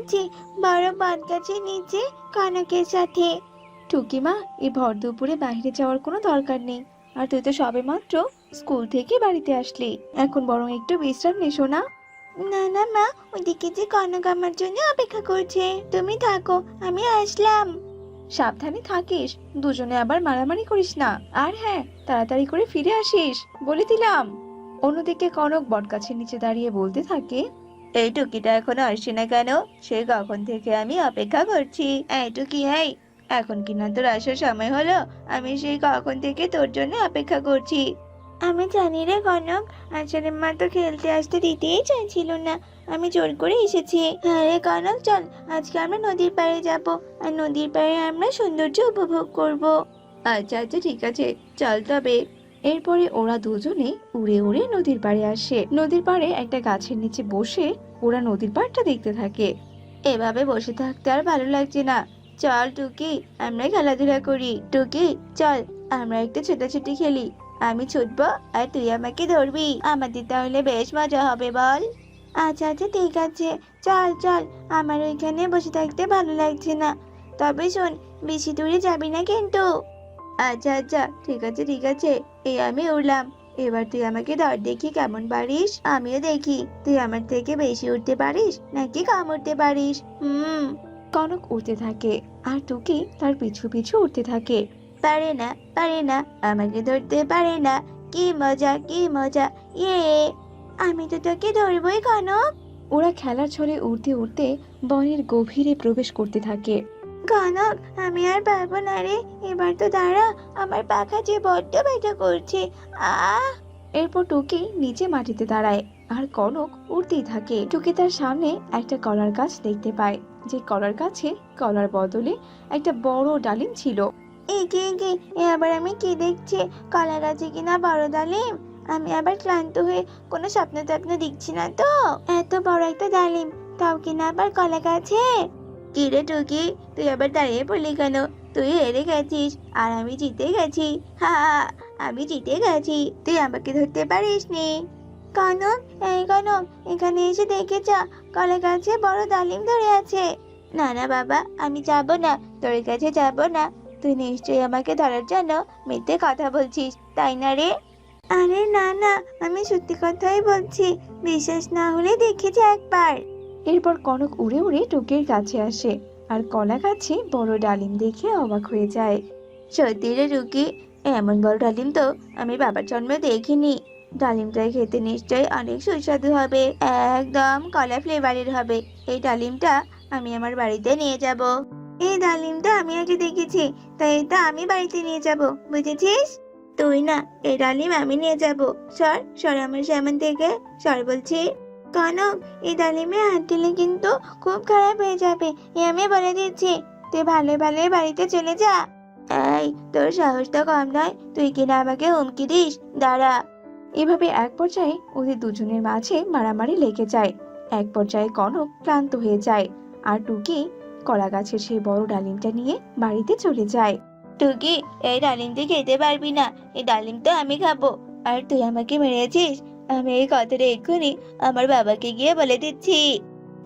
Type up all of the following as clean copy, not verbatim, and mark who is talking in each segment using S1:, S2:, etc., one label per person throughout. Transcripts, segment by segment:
S1: যাচ্ছি বড় বট গাছের নিচে কনকের সাথে।
S2: টুকিমা, এই ভর দুপুরে বাইরে যাওয়ার কোনো দরকার নেই। আর তুই তো সবেমাত্র স্কুল থেকে বাড়িতে আসলি, এখন বরং একটু বিশ্রাম নে সোনা।
S1: না না মা, ওইদিকে যে কনক আমার জন্য অপেক্ষা করছে, তুমি থাকো, আমি আসলাম।
S2: সাবধানে থাকিস, দুজনে আবার মারামারি করিস না। আর হ্যাঁ, তাড়াতাড়ি করে ফিরে আসিস বলে দিলাম। অন্যদিকে কনক বটগাছের নিচে দাঁড়িয়ে বলতে থাকে,
S1: এই টুকিটা এখনো আসছে না কেন? সে কখন থেকে আমি অপেক্ষা করছি। এই টুকি, এই এখন কিনা তোর আসার সময় হলো? আমি সেই কখন থেকে তোর জন্য অপেক্ষা করছি। আমি জানি রে কনক, আসলে মা তো খেলতে আসতে দিতেই চাইছিল না, আমি জোর করে এসেছি। হ্যাঁ রে কনক, চল আজকে আমরা নদীর পাড়ে যাব, আর নদীর পাড়ে আমরা সৌন্দর্য উপভোগ করব।
S2: আচ্ছা আচ্ছা ঠিক আছে, চল তবে। এরপরে ওরা দুজনে উড়ে উড়ে নদীর পাড়ে আসে। নদীর পাড়ে একটা গাছের নিচে বসে ওরা নদীর পাড়টা দেখতে থাকে।
S1: এভাবে বসে থাকতে আর ভালো লাগছে না, চল টুকি আমরা খেলাধুলা করি। টুকি চল, আমরা একটু ছোটাছুটি খেলি। আমি ছুটবো আর তুই আমাকে ধরবি, আমাদের তাহলে বেশ মজা হবে, বল? আচ্ছা আচ্ছা ঠিক আছে, চল চল, আমার ওইখানে বসে থাকতে ভালো লাগছে না। তবে শোন, বেশি দূরে যাবি না কিন্তু। আচ্ছা আচ্ছা ঠিক আছে ঠিক আছে, এই আমি উড়লাম। এবার তুই আমাকে ধর দেখি কেমন পারিস, আমিও দেখি তুই আমার থেকে বেশি উঠতে পারিস নাকি কম উঠতে পারিস।
S2: কনক উড়তে থাকে আর টুকি তার পিছু পিছু উড়তে থাকে।
S1: পারে না, পারে না, আমাকে ধরতে পারে না, কি মজা কি মজা, ইয়ে, আমি তো তোকে ধরবই কনক।
S2: ওরা খেলার ছলে উড়তে উড়তে বনের গভীরে প্রবেশ করতে থাকে।
S1: কনক, আমি আর পারবো না রে, এবার তো দাঁড়া, আমার পাখা যে বড্ড ব্যথা করছে। আহ
S2: এরপর টুকি নিচে মাটিতে দাঁড়ায় আর কনক উড়তেই থাকে। টুকি তার সামনে একটা কলার গাছ দেখতে পায়, যে কলার গাছে কলার বদলে একটা বড় ডালিম ছিল।
S1: একে একে, এ আবার আমি কি দেখছি? কলা গাছে কিনা বড় ডালিম? আমি আবার ক্লান্ত হয়ে কোনো স্বপ্ন টপ্ন দেখছি না তো? এত বড় একটা ডালিম, তাও কিনা আবার কলা গাছে। কি রে টুকি, তুই আবার দাঁড়িয়ে পড়লি কেন? তুই হেরে গেছিস আর আমি জিতে গেছি। হা হা, আমি জিতে গেছি, তুই আমাকে ধরতে পারিসনি। কনক, এই কনক, এখানে এসে দেখে যা, কলা গাছে বড় ডালিম ধরে আছে। না না বাবা, আমি যাব না, তোর কাছে যাব না। তুই নিশ্চয়ই আমাকে ধরার জন্য মিথ্যে কথা বলছিস, তাই না রে? আরে না না, আমি সত্যি কথাই বলছি, বিশ্বাস না হলে দেখে যা একবার।
S2: এরপর কনক উড়ে উড়ে টুকির কাছে আসে আর কলা গাছে বড় ডালিম দেখে অবাক হয়ে যায়।
S1: সত্যি রে রুকি, এমন বড় ডালিম তো আমি বাবার জন্মে দেখিনি। ডালিমটা খেতে নিশ্চয়ই অনেক সুস্বাদু হবে, একদম কলা ফ্লেভারের হবে। এই ডালিমটা আমি আমার বাড়িতে নিয়ে যাব। এই ডালিমটা আমি আগে দেখেছি, তাই এটা আমি বাড়িতে নিয়ে যাব, বুঝেছিস? তুই না, এই ডালিম আমি নিয়ে যাব। সর সর আমার সামনে থেকে, সর বলছি। কনক, এই ডালিমে হাত দিলে কিন্তু খুব খারাপ হয়ে যাবে, এ আমি বলে দিচ্ছি। তুই ভালো ভালো বাড়িতে চলে যা। এই, তোর সাহস তো কম নয়, তুই কিনা আমাকে হুমকি দিস, দাঁড়া।
S2: এভাবে এক পর্যায়ে ওদের দুজনের মাঝে মারামারি লেগে যায়। এক পর্যায়ে কনক ক্লান্ত হয়ে যায় আর টুকি কলা গাছের সেই বড় ডালিমটা নিয়ে বাড়িতে চলে যায়।
S1: টুকি, এই ডালিম তুই খেতে পারবি না, এই ডালিম তো আমি খাবো। আর তুই আমাকে মেরেছিস, আমি এই কথাটা এক্ষুনি আমার বাবাকে গিয়ে বলে দিচ্ছি।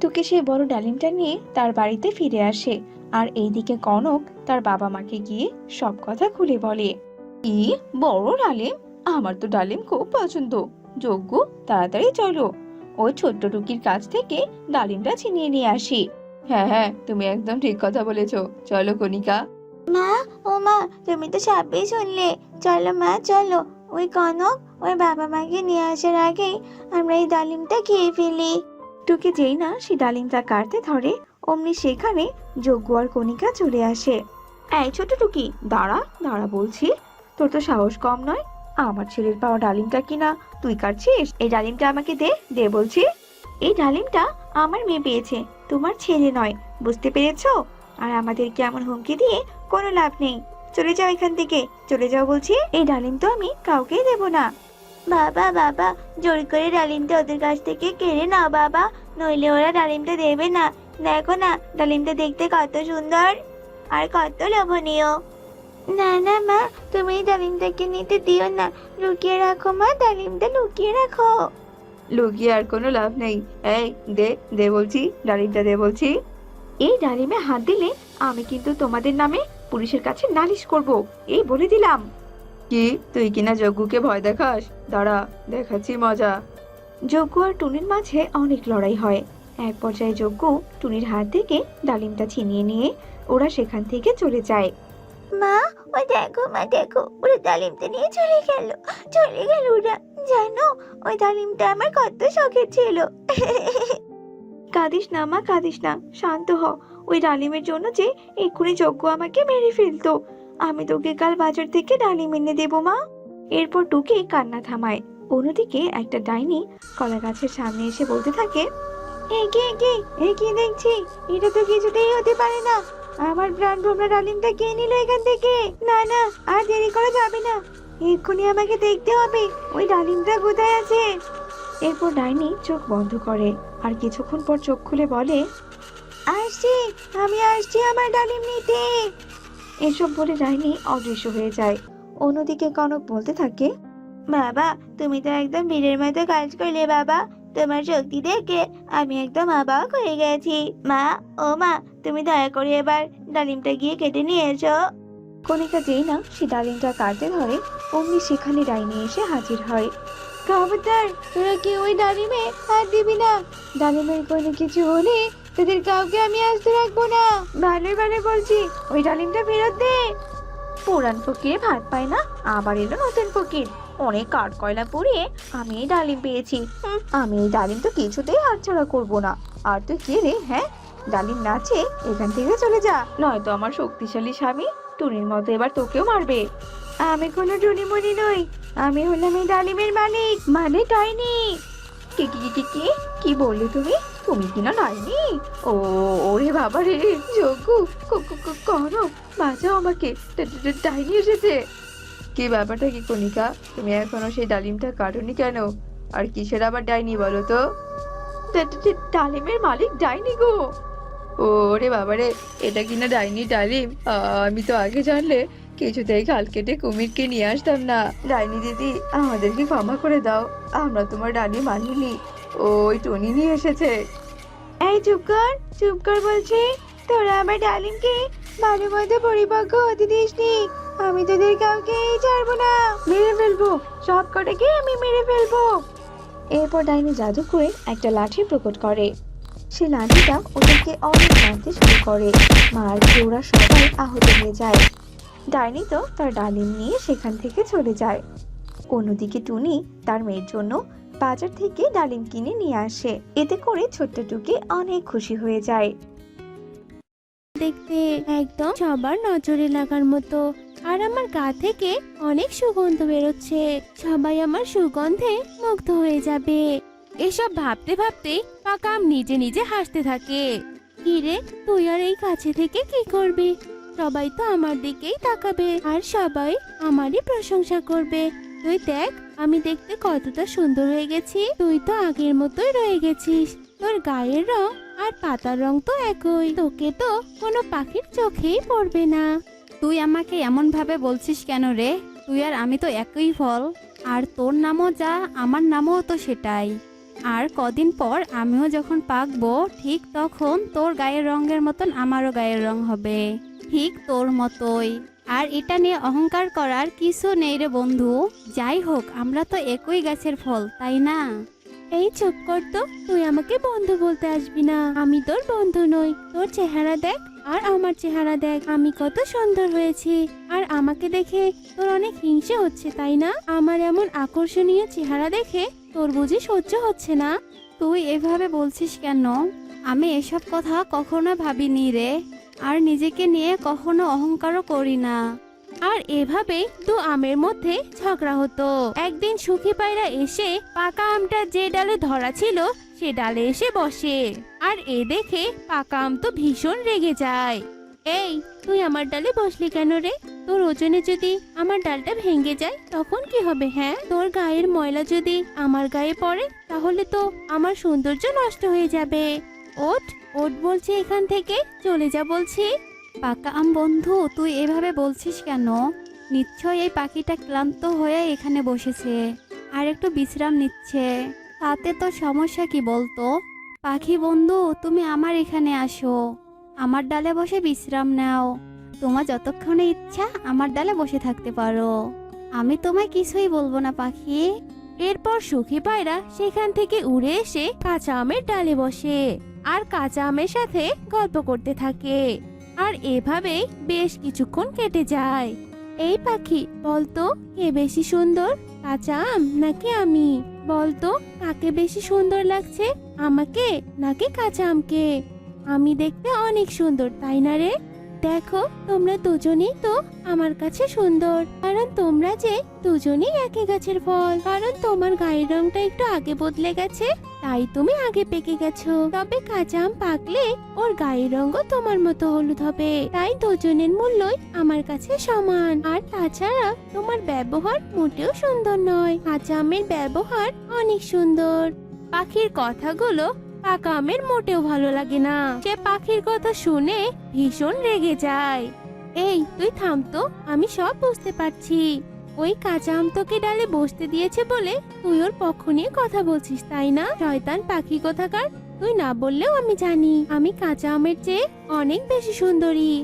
S2: টুকি সেই বড় ডালিমটা নিয়ে তার বাড়িতে ফিরে আসে আর এইদিকে কনক তার বাবা মাকে গিয়ে সব কথা খুলে বলে। কি বড় ডালিম! আমার তো ডালিম খুব পছন্দ। যজ্ঞ, তাড়াতাড়ি চলো, ওই ছোট্ট টুকির কাছ থেকে ডালিমটা ছিনিয়ে নিয়ে আসি। হ্যাঁ হ্যাঁ, তুমি একদম ঠিক কথা বলেছো, চলো কণিকা।
S1: মা, ও মা, তুমি তো সবই শুনলে। চলো মা চলো, ওই কনক ওই বাবা মাকে নিয়ে আসার আগেই আমরা এই ডালিমটা খেয়ে ফেলি।
S2: টুকি যেই না সে ডালিমটা কাটতে ধরে, অমনি সেখানে যজ্ঞ আর কণিকা চলে আসে। এই ছোট টুকি, দাঁড়া দাঁড়া বলছি, তোর তো সাহস কম নয়। আমার ছেলের পাওয়া ডালিমটা কিনা তুই কাটছিস? এই ডালিমটা আমাকে দে, দে বলছি। এই ডালিমটা আমার মেয়ে পেয়েছে, তোমার ছেলে নয়, বুঝতে পেরেছো? আর আমাদেরকে এমন হুমকি দিয়ে কোনো লাভ নেই। চলে যাও এখান থেকে, চলে যাও বলছি। এই ডালিম তো আমি কাউকেই দেব না।
S1: বাবা বাবা, জোর করে ডালিমটা ওদের কাছ থেকে কেড়ে নাও বাবা, নইলে ওরা ডালিমটা দেবে না। দেখো না, ডালিমটা দেখতে কত সুন্দর আর কত লোভনীয়। না না মা, তুমি এই ডালিমটাকে নিতে দিও না, লুকিয়ে রাখো মা, ডালিমটা লুকিয়ে রাখো।
S3: লুকিয়ে আর কোনো লাভ নেই। এই দে দে বলছি, ডালিমটা দে বলছি।
S2: এই ডালিমে হাত দিলে আমি কিন্তু তোমাদের নামে পুলিশের কাছে নালিশ করব, এই বলে দিলাম।
S3: কি, তুই কিনা যজ্ঞকে ভয় দেখাস? দাঁড়া, দেখাচ্ছি মজা।
S2: যজ্ঞ আর টুনির মাঝে অনেক লড়াই হয়। এক পর্যায়ে যজ্ঞ টুনির হাত থেকে ডালিমটা ছিনিয়ে নিয়ে ওরা সেখান থেকে চলে যায়।
S1: মা, ওই দেখো মা, দেখো ওরা ডালিমটা নিয়ে চলে গেল ওরা। জানো, ওই ডালিমটা আমার কত শখের ছিল।
S2: কাঁদিস না মা, কাঁদিস না, শান্ত হ। ওই ডালিমের জন্য যে এক্ষুনি যজ্ঞ আমাকে মেরে ফেলতো। আমি তোকে কাল বাজার থেকে ডালিম এনে দেবো মা। এরপর টুকি কান্না থামায়। অন্যদিকে একটা ডাইনি কলা গাছের সামনে এসে বলতে থাকে,
S1: এ কি দেখছি? এটা তো কিছুতেই হতে পারে না। আমার প্রাণ ভোমরা ডালিমটা কে নিল এখান থেকে? না না, আর দেরি করা যাবে না। এক্ষুনি আমাকে দেখতে হবে ওই ডালিমটা কোথায় আছে।
S2: এরপর ডাইনি চোখ বন্ধ করে আর কিছুক্ষণ পর চোখ খুলে বলে,
S1: আসছি, আমি আসছি আমার ডালিম নিতে।
S2: এসব বলে ডাইনি অদৃশ্য হয়ে যায়। অন্যদিকে কনক বলতে থাকে,
S1: বাবা, তুমি তো একদম বীরের মতো কাজ করলে বাবা। তোমার শক্তি দেখে আমি একদম অবাক হয়ে গেছি। মা, ও মা, তুমি দয়া করে এবার ডালিমটা গিয়ে কেটে নিয়ে এসো।
S2: কণিকা যেই না সে ডালিমটা কাটতে ধরে অমনি সেখানে ডাইনি এসে হাজির হয়।
S1: খবরদার, তোরা কি ওই ডালিমে হাত দিবি না। ডালিমের কোনো কিছু হলে তোদের কাউকে আমি আসতে রাখবো না। ভালোই ভালো বলছি, ওই ডালিমটা ফেরত দে।
S2: পুরান ফকির ভাত পায় না, আবার এলো নতুন ফকির। অনেক কাঠ কয়লা পুড়িয়ে আমি এই ডালিম পেয়েছি। আমি এই ডালিম তো কিছুতেই হাতছাড়া করবো না। আর তুই কে রে? হ্যাঁ, ডালিম নাচে, এখান থেকে চলে যা, নয়তো আমার শক্তিশালী স্বামী টুনির মতো এবার তোকেও মারবে।
S1: আমি কোনো টুনিমুনি নই, আমি হলাম এই ডালিমের মালিক, মানে ডাইনি।
S2: কি কি কি কি কি বললে তুমি? তুমি কিনা ডাইনি? ও, ওরে বাবা রে, যজ্ঞ, কনক, বাঁচাও আমাকে, ডাইনি এসেছে।
S3: কি ব্যাপারটা কি কণিকা? তুমি এখনো সেই ডালিমটা কাটোনি কেন? আর কিসের আবার ডাইনি বলো তো?
S2: ডালিমের মালিক ডাইনি গো।
S3: ওরে বাবারে, এটা কিনা ডাইনি ডালিম! আমি তো আগে জানলে কিছুতেই খাল কেটে কুমিরকে নিয়ে আসতাম না। ডাইনি দিদি, আমাদেরকে ক্ষমা করে দাও, আমরা তোমার ডালি মানিনি। ওই টনি নিয়ে এসেছে।
S1: এই চুপ কর বলছি। তোরা আমার ডালিমকে ভালো মতো পরিপক্ক হতে দিসনি। আমি তোদের কাউকেই ছাড়বো না, মেরে ফেলবো, সব কটাকে আমি মেরে ফেলবো।
S2: এরপর ডাইনি জাদু করে একটা লাঠি প্রকট করে। সে লাঠিটা ওদেরকে অনেক মারতে শুরু করে। মার খেয়ে ওরা সবাই আহত হয়ে যায়। ডাইনি তো তার ডালিম নিয়ে সেখান থেকে চলে যায়। অন্যদিকে টুনি তার মেয়ের জন্য বাজার থেকে ডালিম কিনে নিয়ে আসে। এতে করে ছোট্ট টুকি অনেক খুশি হয়ে যায়।
S4: দেখতে একদম সবার নজরে লাগার মতো, আর আমার গা থেকে অনেক সুগন্ধ বেরোচ্ছে। সবাই আমার সুগন্ধে মুগ্ধ হয়ে যাবে। এসব ভাবতে ভাবতে পাকা আম নিজে নিজে হাসতে থাকে। কিরে, তুই আর এই কাছে থেকে কি করবি? সবাই তো আমার দিকেই তাকাবে আর সবাই আমারই প্রশংসা করবে। তুই দেখ, আমি দেখতে কতটা সুন্দর হয়ে গেছি। তুই তো আগের মতোই রয়ে গেছিস। তোর গায়ের রং আর পাতার রং তো একই। তোকে তো কোনো পাখির চোখেই পড়বে না।
S5: তুই আমাকে এমন ভাবে বলছিস কেন রে? তুই আর আমি তো একই ফল। আর তোর নামও যা, আমার নামও তো সেটাই। আর কদিন পর আমিও যখন পাকবো, ঠিক তখন তোর গায়ের রঙের মতন আমারও গায়ের রং হবে, ঠিক তোর মতোই। আর এটা নিয়ে অহংকার করার কিছু নেই রে বন্ধু। যাই হোক, আমরা তো একই গাছের ফল, তাই না?
S4: এই চুপ কর তো, তুই আমাকে বন্ধু বলতে আসবি না। আমি তোর বন্ধু নই। তোর চেহারা দেখ আর আমার চেহারা দেখ, আমি কত সুন্দর হয়েছি। আর আমাকে দেখে তোর অনেক হিংসে হচ্ছে, তাই না? আমার এমন আকর্ষণীয় চেহারা দেখে তোর বুঝি সহ্য হচ্ছে না?
S5: তুই এভাবে বলছিস কেন? আমি এসব কথা কখনো ভাবিনি রে। আর নিজেকে নিয়ে কখনো অহংকারও করি না।
S4: আর এভাবেই দু আমের মধ্যে ঝগড়া হতো। একদিন সুখী পায়রা এসে পাকা আমটা যে ডালে ধরা ছিল সে ডালে এসে বসে। আর এ দেখে পাকা আম তো ভীষণ রেগে যায়। এই, তুই আমার ডালে বসলি কেন রে? তোর ওজনে যদি আমার ডালটা ভেঙে যায় তখন কি হবে? হ্যাঁ, তোর গায়ের ময়লা যদি আমার গায়ে পড়ে তাহলে তো আমার সৌন্দর্য নষ্ট হয়ে যাবে। ওঠ ওঠ বলছি, এখান থেকে চলে যা বলছি।
S5: পাকা আম বন্ধু, তুই এভাবে বলছিস কেন? নিশ্চয়ই এই পাখিটা ক্লান্ত হয়ে এখানে বসেছে আর একটু বিশ্রাম নিচ্ছে। তাতে তো সমস্যা কি বলতো? পাখি বন্ধু, তুমি আমার এখানে আসো, আমার ডালে বসে বিশ্রাম নাও। তোমার যতক্ষণে ইচ্ছা আমার ডালে বসে থাকতে পারো, আমি তোমায় কিছুই বলবো না পাখি।
S4: এরপর সুখী পায়রা সেখান থেকে উড়ে এসে কাঁচা আমের ডালে বসে আর কাঁচা আমের সাথে গল্প করতে থাকে। আর এভাবেই বেশ কিছুক্ষণ কেটে যায়। এই পাখি, বলতো কে বেশি সুন্দর, কাঁচা আম নাকি আমি? বলতো কাকে বেশি সুন্দর লাগছে, আমাকে নাকি কাঁচা আমকে? আমি দেখতে অনেক সুন্দর, তাই না রে? দেখো, তোমরা দুজনেই তো আমার কাছে সুন্দর, কারণ তোমরা যে দুজনেই একই গাছের ফল। কারণ তোমার গায়ের রংটা একটু আগে বদলে গেছে, তাই তুমি আগে পেকে গেছো। তবে কাঁচা আম পাকলে ওর গায়ের রঙও তোমার মতো হলুদ হবে। তাই দুজনের মূল্যই আমার কাছে সমান। আর তাছাড়া তোমার ব্যবহার মোটেও সুন্দর নয়, কাঁচা আমের ব্যবহার অনেক সুন্দর। পাখির কথাগুলো পাকা আমের মোটেও ভালো লাগে না। সে পাখির কথা শুনে ভীষণ রেগে যায়। এই তুই থাম তো, আমি সব বুঝতে পারছি। ওই কাঁচা আম তোকে ডালে বসতে দিয়েছে বলে তুই ওর পক্ষ নিয়ে কথা বলছিস, তাই না? শয়তান পাখি কোথাকার, তুই না বললেও আমি জানি আমি কাঁচা আমের চেয়ে অনেক বেশি সুন্দরী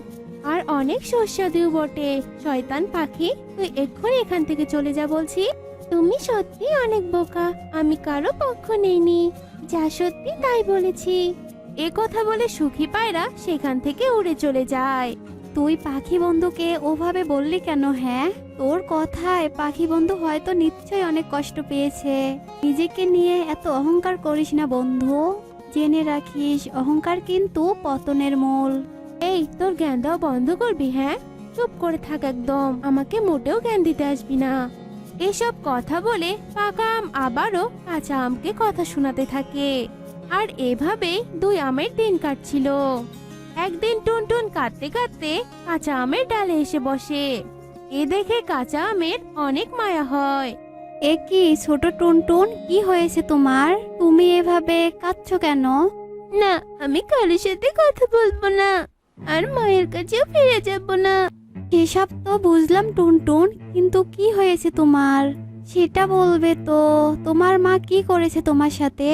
S4: আর অনেক সুস্বাদুও বটে। শয়তান পাখি, তুই এক্ষুনি এখান থেকে চলে যা বলছি। তুমি সত্যি অনেক বোকা, আমি কারো পক্ষ নেইনি, যা সত্যি তাই বলেছি। এ কথা বলে সুখী পায়রা সেখান থেকে উড়ে চলে যায়।
S5: তুই পাখি বন্ধুকে ওভাবে বললি কেন? হ্যাঁ, তোর কথায় পাখি বন্ধু হয়তো নিশ্চয়ই অনেক কষ্ট পেয়েছে। নিজেকে নিয়ে এত অহংকার করিস না বন্ধু, জেনে রাখিস অহংকার কিন্তু পতনের মূল।
S4: এই তোর জ্ঞান দেওয়া বন্ধ করবি? হ্যাঁ, চুপ করে থাক একদম, আমাকে মোটেও জ্ঞান দিতে আসবি না। এসব কথা বলে পাকা আম আবারও কাঁচা আমকে কথা শোনাতে থাকে। আর এভাবে দুই আমের দিন কাটছিল। একদিন টুনটুন কাঁদতে কাঁদতে কাঁচা আমের ডালে এসে বসে। এ দেখে কাঁচা আমের অনেক মায়া হয়।
S5: এ কি ছোট টুনটুন, কি হয়েছে তোমার? তুমি এভাবে কাঁদছো কেন?
S4: না, আমি কারোর সাথে কথা বলবো না, আর মায়ের কাছেও ফিরে যাব না।
S5: এসব তো বুঝলাম টুনটুন, কিন্তু কি হয়েছে তোমার সেটা বলবে তো। তোমার মা কি করেছে তোমার সাথে?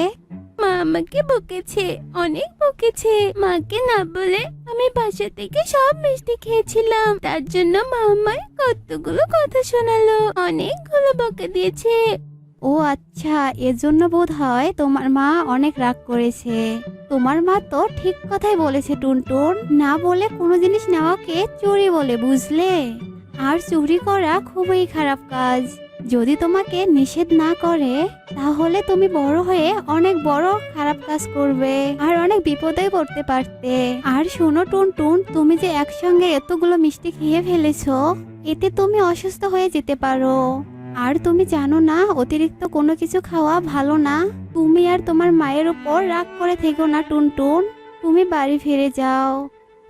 S4: মা আমাকে বকেছে, অনেক বকেছে। মাকে না বলে আমি বাসা থেকে সব মিষ্টি খেয়েছিলাম, তার জন্য মা আমায় কতগুলো কথা শোনালো, অনেকগুলো বকে দিয়েছে।
S5: ও আচ্ছা, এজন্য বোধ হয় তোমার মা অনেক রাগ করেছে। তোমার মা তো ঠিক কথাই বলেছে টুনটুন, না বলে কোনো জিনিস নেওয়াকে চুরি বলে, বুঝলে? আর চুরি করা খুবই খারাপ কাজ। যদি তোমাকে নিষেধ না করে তাহলে তুমি বড় হয়ে অনেক বড় খারাপ কাজ করবে আর অনেক বিপদে পড়তে পারতে। আর শোনো টুনটুন, তুমি যে একসঙ্গে এতগুলো মিষ্টি খেয়ে ফেলেছো, এতে তুমি অসুস্থ হয়ে যেতে পারো। আর তুমি জানো না অতিরিক্ত কোনো কিছু খাওয়া ভালো না। তুমি আর তোমার মায়ের উপর রাগ করে থেকো না টুনটুন, তুমি বাড়ি ফিরে যাও।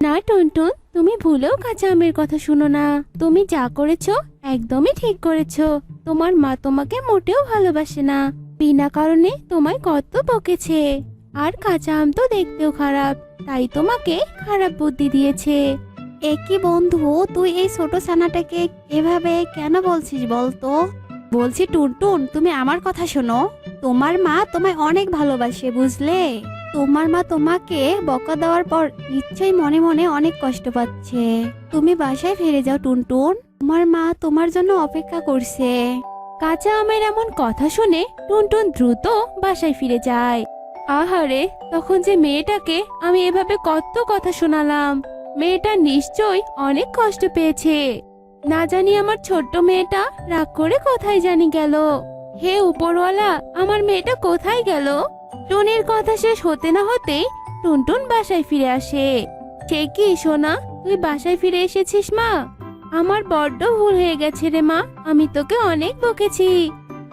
S4: না টুনটুন, তুমি ভুলেও কাঁচা আমের কথা শুনো না। তুমি যা করেছো একদমই ঠিক করেছো। তোমার মা তোমাকে মোটেও ভালোবাসে না, বিনা কারণে তোমায় কত বকেছে। আর কাঁচা আম তো দেখতেও খারাপ, তাই তোমাকে খারাপ বুদ্ধি দিয়েছে।
S5: একই বন্ধু, তুই এই ছোট ছানাটাকে এভাবে কেন বলছিস বলতো? বলছি টুনটুন, তুমি আমার কথা শোনো। তোমার মা তোমায় অনেক ভালোবাসে, বুঝলে? তোমার মা তোমাকে বকা দেওয়ার পর নিশ্চয়ই মনে মনে অনেক কষ্ট পাচ্ছে। তুমি বাসায় ফিরে যাও টুনটুন, তোমার মা তোমার জন্য অপেক্ষা করছে।
S4: কাঁচা আমের এমন কথা শুনে টুনটুন দ্রুত বাসায় ফিরে যায়। আহারে, তখন যে মেয়েটাকে আমি এভাবে কত কথা শোনালাম, মেয়েটা নিশ্চয় অনেক কষ্ট পেয়েছে। না জানি আমার ছোট্ট মেয়েটা রাগ করে কোথায় জানি গেল। হে উপরওয়ালা, আমার মেয়েটা কোথায় গেল? টুনির কথা শেষ হতে না হতেই টুনটুন বাসায় ফিরে আসে। সে কি সোনা, তুই বাসায় ফিরে এসেছিস? মা, আমার বড্ড ভুল হয়ে গেছে রে মা, আমি তোকে অনেক বকেছি।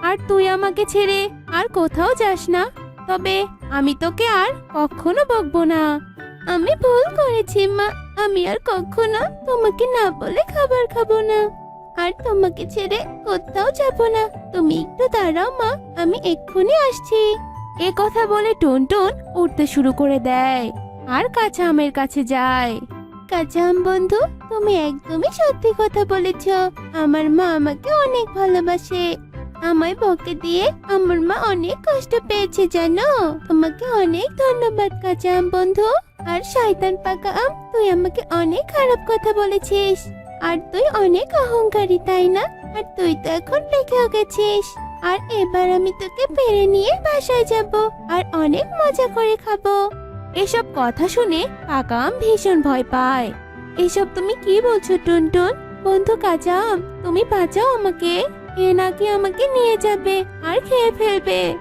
S4: আর তুই আমাকে ছেড়ে আর কোথাও যাস না, তবে আমি তোকে আর কখনো বকবো না। আমি ভুল করেছি মা, আমি আর কখনো তোমাকে না বলে খাবার খাবো না, আর তোমাকে ছেড়ে কোথাও যাব না। তুমি একটু দাঁড়াও মা, আমি এক্ষুনি আসছি। এ কথা বলে টুনটুন উঠতে শুরু করে দেয় আর কাঁচা আমের কাছে যায়। কাঁচা আম বন্ধু, তুমি একদমই সত্যি কথা বলেছ। আমার মা আমাকে অনেক ভালোবাসে, আমায় বকে দিয়ে আমার মা অনেক কষ্ট পেয়েছে জানো। তোমাকে অনেক ধন্যবাদ কাঁচা আম বন্ধু। আর শয়তান পাকা আম, তুই আমাকে অনেক খারাপ কথা বলেছিস। আর তুই অনেক অহংকারী তাই না? আর তুই তো এখন পেকেও গেছিস। আর এবার আমি তোকে পেরে নিয়ে বাসায় যাব আর অনেক মজা করে খাবো। এসব কথা শুনে পাকা আম ভীষণ ভয় পায়। এসব তুমি কি বলছো টুনটুন? বন্ধু কাঁচা আম, তুমি বাঁচাও আমাকে। এ নাকি আমাকে নিয়ে যাবে আর খেয়ে ফেলবে।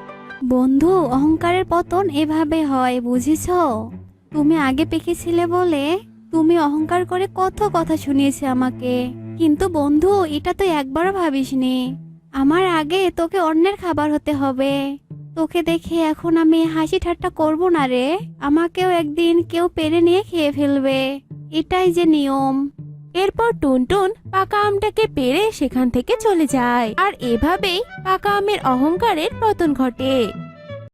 S5: বন্ধু, অহংকারের পতন এভাবে হয়, বুঝেছো? তুমি আগে পেকেছিলে বলে তুমি অহংকার করে কত কথা শুনিয়েছে আমাকে। কিন্তু বন্ধু, এটা তো একবারও ভাবিসনি আমার আগে তোকে অন্যের খাবার হতে হবে। তোকে দেখে এখন আমি হাসি ঠাট্টা করব না রে। আমাকেও একদিন কেউ পেরে নিয়ে খেয়ে ফেলবে, এটাই যে নিয়ম।
S4: এরপর টুনটুন পাকা আমটাকে পেরে সেখান থেকে চলে যায়। আর এভাবেই পাকা আমের অহংকারের পতন ঘটে।